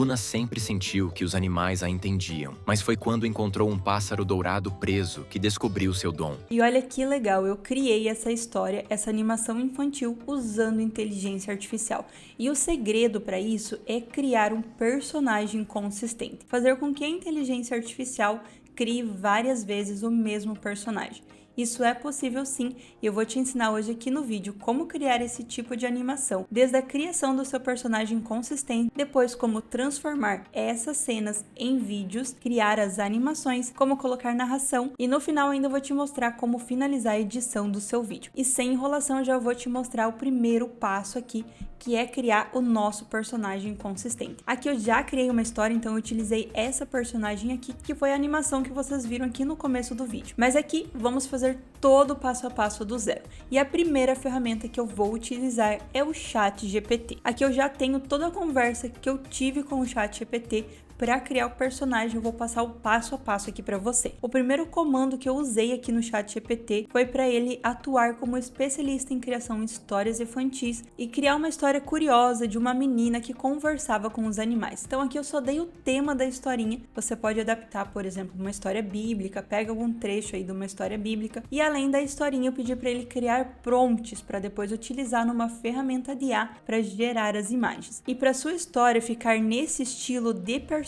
Luna sempre sentiu que os animais a entendiam, mas foi quando encontrou um pássaro dourado preso que descobriu seu dom. E olha que legal, eu criei essa história, essa animação infantil usando inteligência artificial. E o segredo para isso é criar um personagem consistente, fazer com que a inteligência artificial crie várias vezes o mesmo personagem. Isso é possível sim, e eu vou te ensinar hoje aqui no vídeo como criar esse tipo de animação, desde a criação do seu personagem consistente, depois como transformar essas cenas em vídeos, criar as animações, como colocar narração e no final ainda vou te mostrar como finalizar a edição do seu vídeo. E sem enrolação já vou te mostrar o primeiro passo aqui, que é criar o nosso personagem consistente. Aqui eu já criei uma história, então eu utilizei essa personagem aqui, que foi a animação que vocês viram aqui no começo do vídeo. Mas aqui vamos fazer todo o passo a passo do zero. E a primeira ferramenta que eu vou utilizar é o ChatGPT. Aqui eu já tenho toda a conversa que eu tive com o ChatGPT. Para criar o personagem, eu vou passar o passo a passo aqui para você. O primeiro comando que eu usei aqui no ChatGPT foi para ele atuar como especialista em criação de histórias infantis e criar uma história curiosa de uma menina que conversava com os animais. Então aqui eu só dei o tema da historinha. Você pode adaptar, por exemplo, uma história bíblica, pega algum trecho aí de uma história bíblica e além da historinha eu pedi para ele criar prompts para depois utilizar numa ferramenta de IA para gerar as imagens. E para sua história ficar nesse estilo de personagem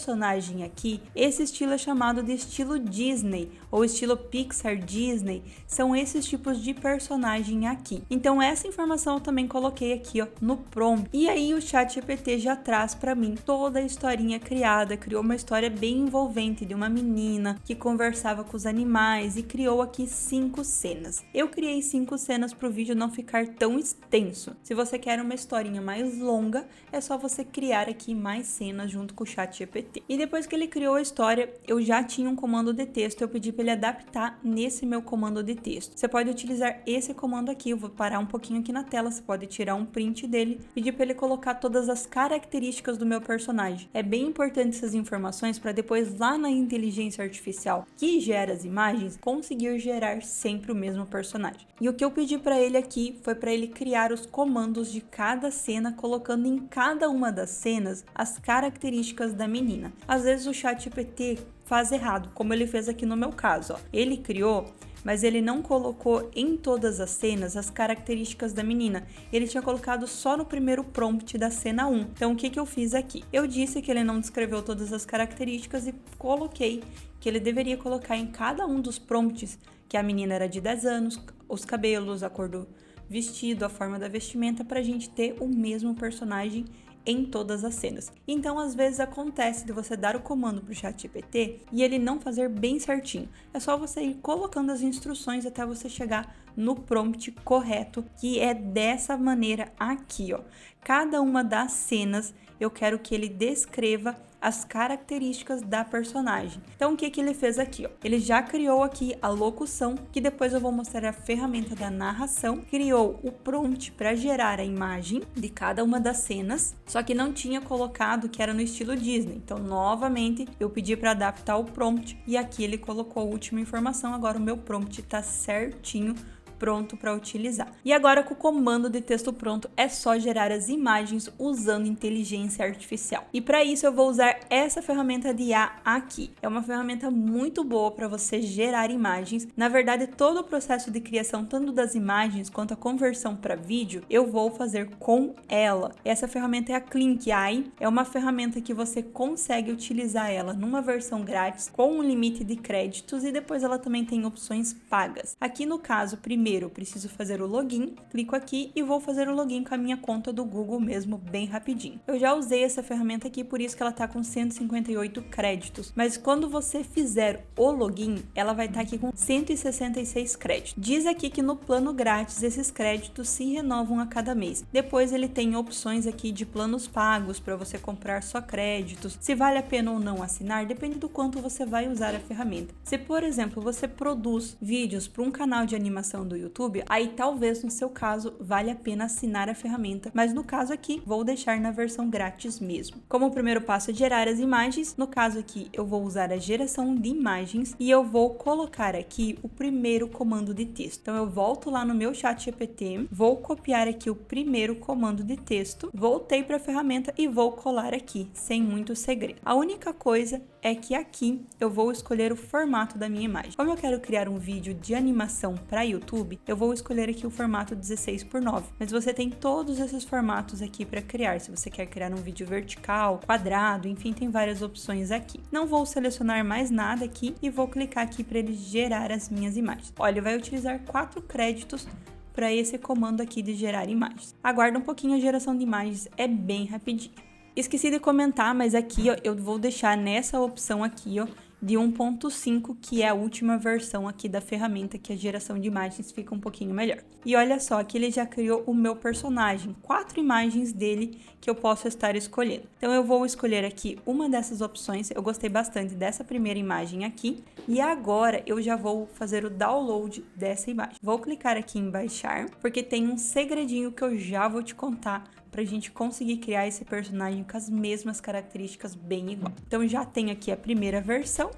aqui, esse estilo é chamado de estilo Disney ou estilo Pixar Disney, são esses tipos de personagem aqui. Então essa informação eu também coloquei aqui ó, no prompt. E aí o ChatGPT já traz para mim toda a historinha criada, criou uma história bem envolvente de uma menina que conversava com os animais e criou aqui 5 cenas. Eu criei 5 cenas para o vídeo não ficar tão extenso. Se você quer uma historinha mais longa, é só você criar aqui mais cenas junto com o ChatGPT. E depois que ele criou a história, eu já tinha um comando de texto, eu pedi para ele adaptar nesse meu comando de texto. Você pode utilizar esse comando aqui, eu vou parar um pouquinho aqui na tela, você pode tirar um print dele, pedir para ele colocar todas as características do meu personagem. É bem importante essas informações para depois lá na inteligência artificial que gera as imagens, conseguir gerar sempre o mesmo personagem. E o que eu pedi para ele aqui foi para ele criar os comandos de cada cena, colocando em cada uma das cenas as características da menina. Às vezes o ChatGPT faz errado, como ele fez aqui no meu caso. Ó. Ele criou, mas ele não colocou em todas as cenas as características da menina. Ele tinha colocado só no primeiro prompt da cena 1. Então o que eu fiz aqui? Eu disse que ele não descreveu todas as características e coloquei que ele deveria colocar em cada um dos prompts que a menina era de 10 anos, os cabelos, a cor do vestido, a forma da vestimenta, para a gente ter o mesmo personagem em todas as cenas. Então, às vezes acontece de você dar o comando para o ChatGPT e ele não fazer bem certinho. É só você ir colocando as instruções até você chegar no prompt correto, que é dessa maneira aqui, ó. Cada uma das cenas eu quero que ele descreva as características da personagem. Então, o que ele fez aqui? Ó? Ele já criou aqui a locução, que depois eu vou mostrar a ferramenta da narração, criou o prompt para gerar a imagem de cada uma das cenas, só que não tinha colocado que era no estilo Disney. Então, novamente, eu pedi para adaptar o prompt e aqui ele colocou a última informação. Agora o meu prompt está certinho, pronto para utilizar. E agora com o comando de texto pronto é só gerar as imagens usando inteligência artificial. E para isso eu vou usar essa ferramenta de IA aqui. É uma ferramenta muito boa para você gerar imagens. Na verdade, todo o processo de criação tanto das imagens quanto a conversão para vídeo, eu vou fazer com ela. Essa ferramenta é a Clink AI. É uma ferramenta que você consegue utilizar ela numa versão grátis com um limite de créditos e depois ela também tem opções pagas. Aqui no caso, primeiro eu preciso fazer o login, clico aqui e vou fazer o login com a minha conta do Google mesmo, bem rapidinho. Eu já usei essa ferramenta aqui, por isso que ela tá com 158 créditos, mas quando você fizer o login, ela vai estar aqui com 166 créditos. Diz aqui que no plano grátis esses créditos se renovam a cada mês. Depois ele tem opções aqui de planos pagos para você comprar só créditos. Se vale a pena ou não assinar, depende do quanto você vai usar a ferramenta. Se, por exemplo, você produz vídeos para um canal de animação do do YouTube, aí talvez no seu caso vale a pena assinar a ferramenta, mas no caso aqui vou deixar na versão grátis mesmo. Como o primeiro passo é gerar as imagens, no caso aqui eu vou usar a geração de imagens e eu vou colocar aqui o primeiro comando de texto. Então eu volto lá no meu ChatGPT, vou copiar aqui o primeiro comando de texto, voltei para a ferramenta e vou colar aqui, sem muito segredo. A única coisa é que aqui eu vou escolher o formato da minha imagem. Como eu quero criar um vídeo de animação para YouTube, eu vou escolher aqui o formato 16:9, mas você tem todos esses formatos aqui para criar, se você quer criar um vídeo vertical, quadrado, enfim, tem várias opções aqui. Não vou selecionar mais nada aqui e vou clicar aqui para ele gerar as minhas imagens. Olha, vai utilizar 4 créditos para esse comando aqui de gerar imagens. Aguarda um pouquinho, a geração de imagens é bem rapidinho. Esqueci de comentar, mas aqui ó, eu vou deixar nessa opção aqui, ó, de 1.5, que é a última versão aqui da ferramenta, que a geração de imagens fica um pouquinho melhor. E olha só, aqui ele já criou o meu personagem, 4 imagens dele que eu posso estar escolhendo. Então eu vou escolher aqui uma dessas opções, eu gostei bastante dessa primeira imagem aqui, e agora eu já vou fazer o download dessa imagem. Vou clicar aqui em baixar, porque tem um segredinho que eu já vou te contar, pra gente conseguir criar esse personagem com as mesmas características bem igual. Então já tenho aqui a primeira versão.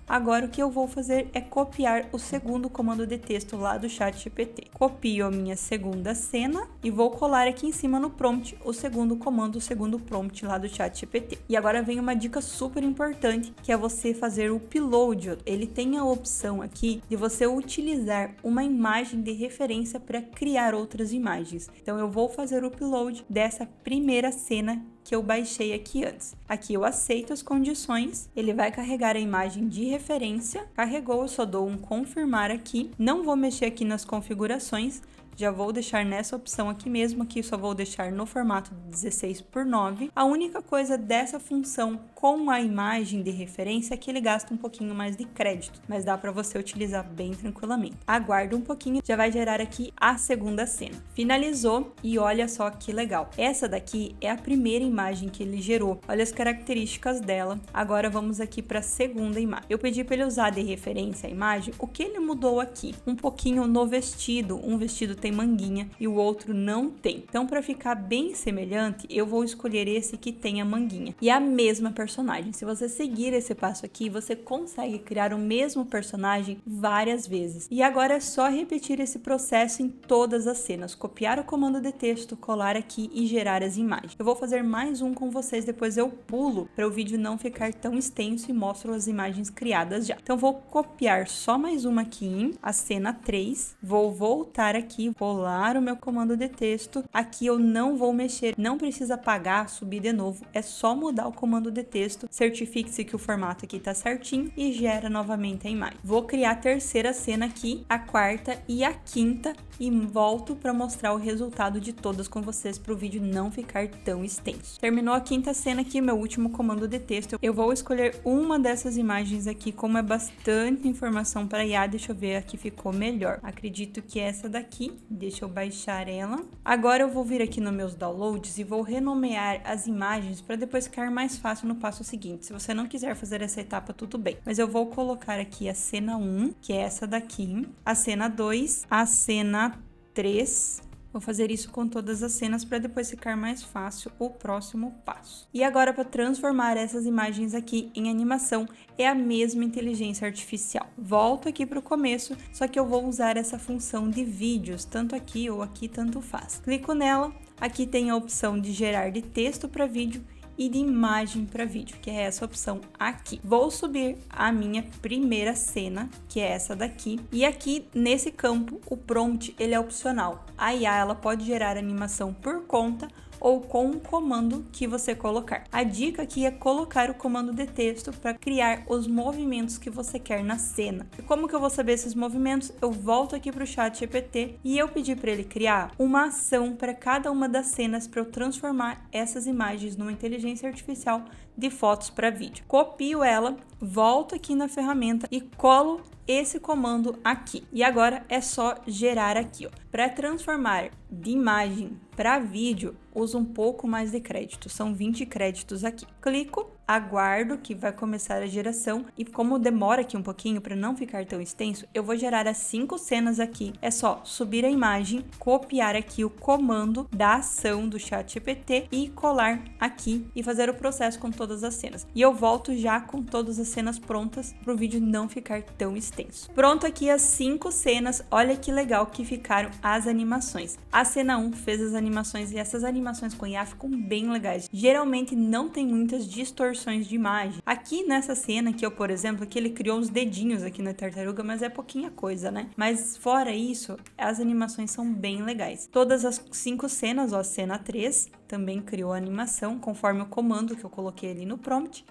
Agora o que eu vou fazer é copiar o segundo comando de texto lá do ChatGPT. Copio a minha segunda cena e vou colar aqui em cima no prompt o segundo comando, o segundo prompt lá do ChatGPT. E agora vem uma dica super importante, que é você fazer o upload. Ele tem a opção aqui de você utilizar uma imagem de referência para criar outras imagens. Então eu vou fazer o upload dessa primeira cena que eu baixei aqui antes. Aqui eu aceito as condições, ele vai carregar a imagem de referência, carregou, eu só dou um confirmar aqui, não vou mexer aqui nas configurações, já vou deixar nessa opção aqui mesmo, aqui só vou deixar no formato 16:9. A única coisa dessa função com a imagem de referência é que ele gasta um pouquinho mais de crédito, mas dá para você utilizar bem tranquilamente. Aguarda um pouquinho, já vai gerar aqui a segunda cena. Finalizou e olha só que legal. Essa daqui é a primeira imagem que ele gerou. Olha as características dela. Agora vamos aqui para a segunda imagem. Eu pedi para ele usar de referência a imagem. O que ele mudou aqui? Um pouquinho no vestido. Um vestido tem manguinha e o outro não tem. Então, para ficar bem semelhante, eu vou escolher esse que tem a manguinha. E a mesma personagem. Se você seguir esse passo aqui, você consegue criar o mesmo personagem várias vezes. E agora é só repetir esse processo em todas as cenas. Copiar o comando de texto, colar aqui e gerar as imagens. Eu vou fazer mais um com vocês, depois eu pulo para o vídeo não ficar tão extenso e mostro as imagens criadas já. Então, vou copiar só mais uma aqui, a cena 3. Vou voltar aqui, colar o meu comando de texto. Aqui eu não vou mexer, não precisa apagar, subir de novo, é só mudar o comando de texto, certifique-se que o formato aqui tá certinho e gera novamente a imagem. Vou criar a terceira cena aqui, a quarta e a quinta e volto para mostrar o resultado de todas com vocês para o vídeo não ficar tão extenso. Terminou a quinta cena aqui, meu último comando de texto. Eu vou escolher uma dessas imagens aqui, como é bastante informação para IA, deixa eu ver, aqui ficou melhor. Acredito que é essa daqui. Deixa eu baixar ela. Agora eu vou vir aqui nos meus downloads e vou renomear as imagens para depois ficar mais fácil no passo seguinte. Se você não quiser fazer essa etapa, tudo bem. Mas eu vou colocar aqui a cena 1, que é essa daqui, a cena 2, a cena 3... Vou fazer isso com todas as cenas para depois ficar mais fácil o próximo passo. E agora, para transformar essas imagens aqui em animação, é a mesma inteligência artificial. Volto aqui para o começo, só que eu vou usar essa função de vídeos, tanto aqui ou aqui, tanto faz. Clico nela, aqui tem a opção de gerar de texto para vídeo e de imagem para vídeo, que é essa opção aqui. Vou subir a minha primeira cena, que é essa daqui, e aqui nesse campo o prompt ele é opcional. A IA ela pode gerar animação por conta ou com um comando que você colocar. A dica aqui é colocar o comando de texto para criar os movimentos que você quer na cena. E como que eu vou saber esses movimentos? Eu volto aqui para o ChatGPT e eu pedi para ele criar uma ação para cada uma das cenas para eu transformar essas imagens numa inteligência artificial de fotos para vídeo. Copio ela, volto aqui na ferramenta e colo esse comando aqui. E agora é só gerar aqui, ó. Para transformar de imagem para vídeo, uso um pouco mais de crédito, são 20 créditos aqui. Clico, aguardo que vai começar a geração e como demora aqui um pouquinho para não ficar tão extenso, eu vou gerar as 5 cenas aqui. É só subir a imagem, copiar aqui o comando da ação do ChatGPT e colar aqui e fazer o processo com todas as cenas. E eu volto já com todas as cenas prontas para o vídeo não ficar tão extenso. Pronto aqui as 5 cenas, olha que legal que ficaram as animações. A cena 1 fez as animações e essas animações com IA ficam bem legais. Geralmente não tem muitas distorções de imagem. Aqui nessa cena aqui, por exemplo, que ele criou uns dedinhos aqui na tartaruga, mas é pouquinha coisa, né? Mas fora isso, as animações são bem legais. Todas as 5 cenas, ó, a cena 3 também criou a animação conforme o comando que eu coloquei ali no prompt.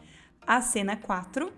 A cena 4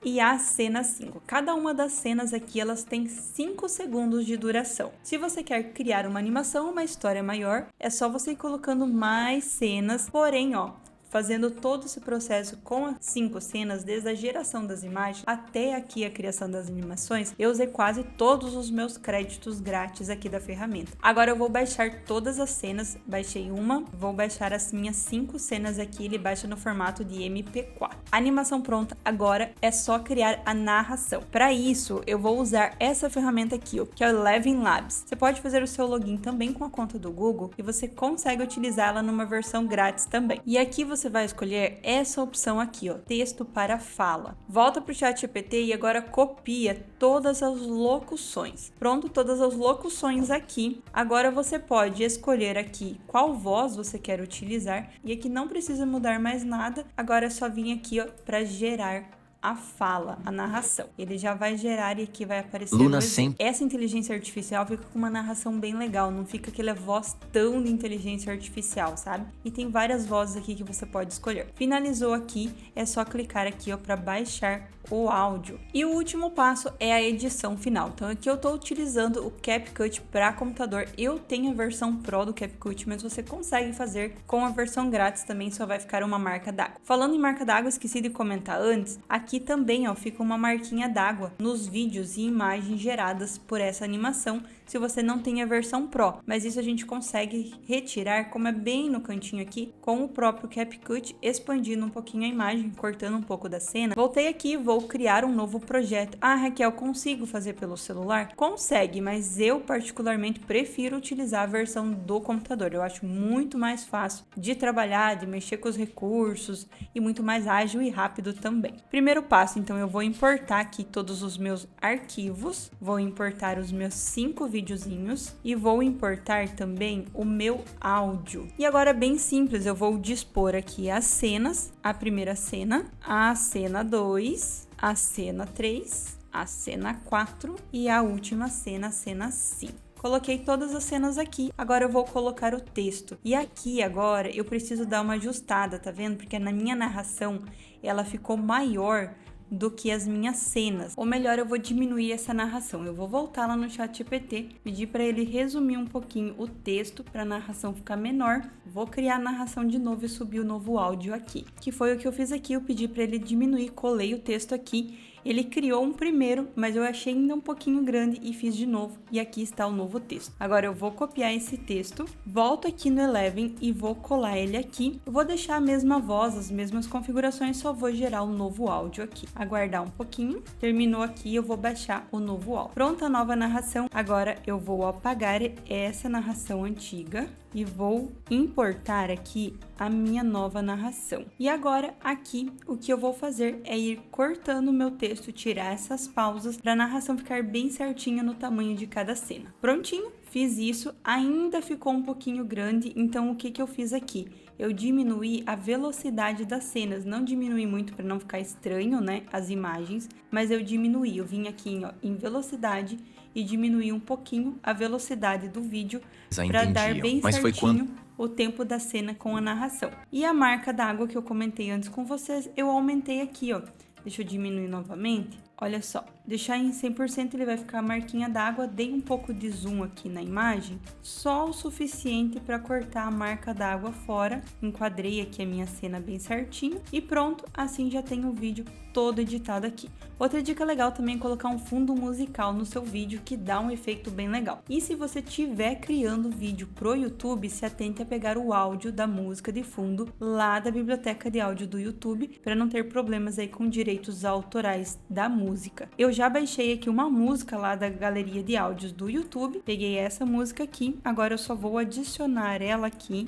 e a cena 5. Cada uma das cenas aqui, elas têm 5 segundos de duração. Se você quer criar uma animação, uma história maior, é só você ir colocando mais cenas, porém, ó, fazendo todo esse processo com as 5 cenas, desde a geração das imagens até aqui a criação das animações, eu usei quase todos os meus créditos grátis aqui da ferramenta. Agora eu vou baixar todas as cenas, baixei uma, vou baixar as minhas 5 cenas aqui, ele baixa no formato de MP4. A animação pronta, agora é só criar a narração. Para isso, eu vou usar essa ferramenta aqui, ó, que é o Eleven Labs. Você pode fazer o seu login também com a conta do Google e você consegue utilizá-la numa versão grátis também. E aqui você vai escolher essa opção aqui, ó, texto para fala. Volta para o ChatGPT e agora copia todas as locuções. Pronto, todas as locuções aqui. Agora você pode escolher aqui qual voz você quer utilizar e aqui não precisa mudar mais nada. Agora é só vir aqui, ó, para gerar a fala, a narração. Ele já vai gerar e aqui vai aparecer Luna sempre. Essa inteligência artificial fica com uma narração bem legal, não fica aquela voz tão de inteligência artificial, sabe? E tem várias vozes aqui que você pode escolher. Finalizou aqui, é só clicar aqui, ó, para baixar o áudio. E o último passo é a edição final. Então aqui eu estou utilizando o CapCut para computador. Eu tenho a versão Pro do CapCut, mas você consegue fazer com a versão grátis também, só vai ficar uma marca d'água. Falando em marca d'água, esqueci de comentar antes, aqui também, ó, fica uma marquinha d'água nos vídeos e imagens geradas por essa animação, se você não tem a versão Pro, mas isso a gente consegue retirar, como é bem no cantinho aqui, com o próprio CapCut, expandindo um pouquinho a imagem, cortando um pouco da cena. Voltei aqui, vou criar um novo projeto. Ah, Raquel, consigo fazer pelo celular? Consegue, mas eu particularmente prefiro utilizar a versão do computador. Eu acho muito mais fácil de trabalhar, de mexer com os recursos e muito mais ágil e rápido também. Primeiro passo, então, eu vou importar aqui todos os meus arquivos, vou importar os meus 5 videozinhos e vou importar também o meu áudio. E agora bem simples, eu vou dispor aqui as cenas, a primeira cena, a cena 2, a cena 3, a cena 4 e a última cena, a cena 5. Coloquei todas as cenas aqui, agora eu vou colocar o texto. E aqui agora eu preciso dar uma ajustada, tá vendo? Porque na minha narração ela ficou maior do que as minhas cenas. Ou melhor, eu vou diminuir essa narração. Eu vou voltar lá no ChatGPT, pedir para ele resumir um pouquinho o texto para a narração ficar menor. Vou criar a narração de novo e subir o novo áudio aqui. Que foi o que eu fiz aqui, eu pedi para ele diminuir, colei o texto aqui. Ele criou um primeiro, mas eu achei ainda um pouquinho grande e fiz de novo. E aqui está o novo texto. Agora eu vou copiar esse texto, volto aqui no Eleven e vou colar ele aqui. Eu vou deixar a mesma voz, as mesmas configurações, só vou gerar um novo áudio aqui. Aguardar um pouquinho. Terminou aqui, eu vou baixar o novo áudio. Pronta a nova narração. Agora eu vou apagar essa narração antiga e vou importar aqui a minha nova narração. E agora aqui o que eu vou fazer é ir cortando o meu texto, tirar essas pausas para a narração ficar bem certinha no tamanho de cada cena. Prontinho, fiz isso, ainda ficou um pouquinho grande, então o que eu fiz aqui? Eu diminuí a velocidade das cenas, não diminui muito para não ficar estranho, né, as imagens, mas eu diminuí, eu vim aqui em velocidade e diminuí um pouquinho a velocidade do vídeo para dar bem certinho o tempo da cena com a narração. E a marca d'água que eu comentei antes com vocês, eu aumentei aqui, ó. Deixa eu diminuir novamente. Olha só, deixar em 100% ele vai ficar a marquinha d'água. Dei um pouco de zoom aqui na imagem, só o suficiente para cortar a marca d'água fora. Enquadrei aqui a minha cena bem certinho e pronto, assim já tem o vídeo todo editado aqui. Outra dica legal também é colocar um fundo musical no seu vídeo, que dá um efeito bem legal. E se você estiver criando vídeo pro YouTube, se atente a pegar o áudio da música de fundo lá da biblioteca de áudio do YouTube, para não ter problemas aí com direitos autorais da música. Eu já baixei aqui uma música lá da galeria de áudios do YouTube, peguei essa música aqui, agora eu só vou adicionar ela aqui.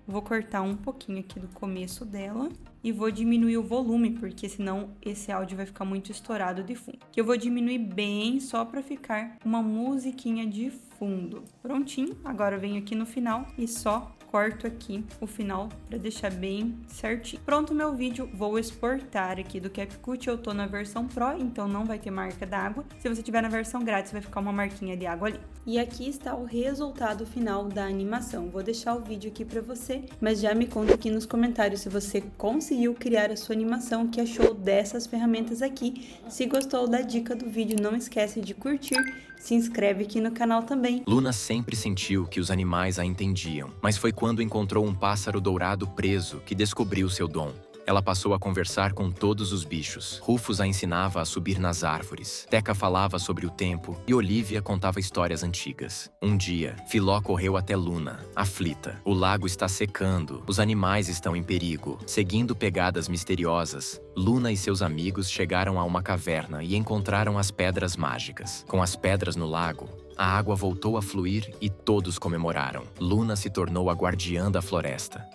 Vou cortar um pouquinho aqui do começo dela e vou diminuir o volume, porque senão esse áudio vai ficar muito estourado de fundo. Que eu vou diminuir bem, só para ficar uma musiquinha de fundo. Prontinho, agora eu venho aqui no final e só corto aqui o final para deixar bem certinho. Pronto, meu vídeo, vou exportar aqui do CapCut. Eu tô na versão Pro, então não vai ter marca d'água. Se você tiver na versão grátis, vai ficar uma marquinha de água ali. E aqui está o resultado final da animação. Vou deixar o vídeo aqui para você, mas já me conta aqui nos comentários se você conseguiu criar a sua animação, o que achou dessas ferramentas aqui. Se gostou da dica do vídeo, não esquece de curtir, se inscreve aqui no canal também. Luna sempre sentiu que os animais a entendiam, mas foi quando encontrou um pássaro dourado preso que descobriu seu dom. Ela passou a conversar com todos os bichos. Rufus a ensinava a subir nas árvores. Teca falava sobre o tempo e Olivia contava histórias antigas. Um dia, Filó correu até Luna, aflita. O lago está secando, os animais estão em perigo. Seguindo pegadas misteriosas, Luna e seus amigos chegaram a uma caverna e encontraram as pedras mágicas. Com as pedras no lago, a água voltou a fluir e todos comemoraram. Luna se tornou a guardiã da floresta.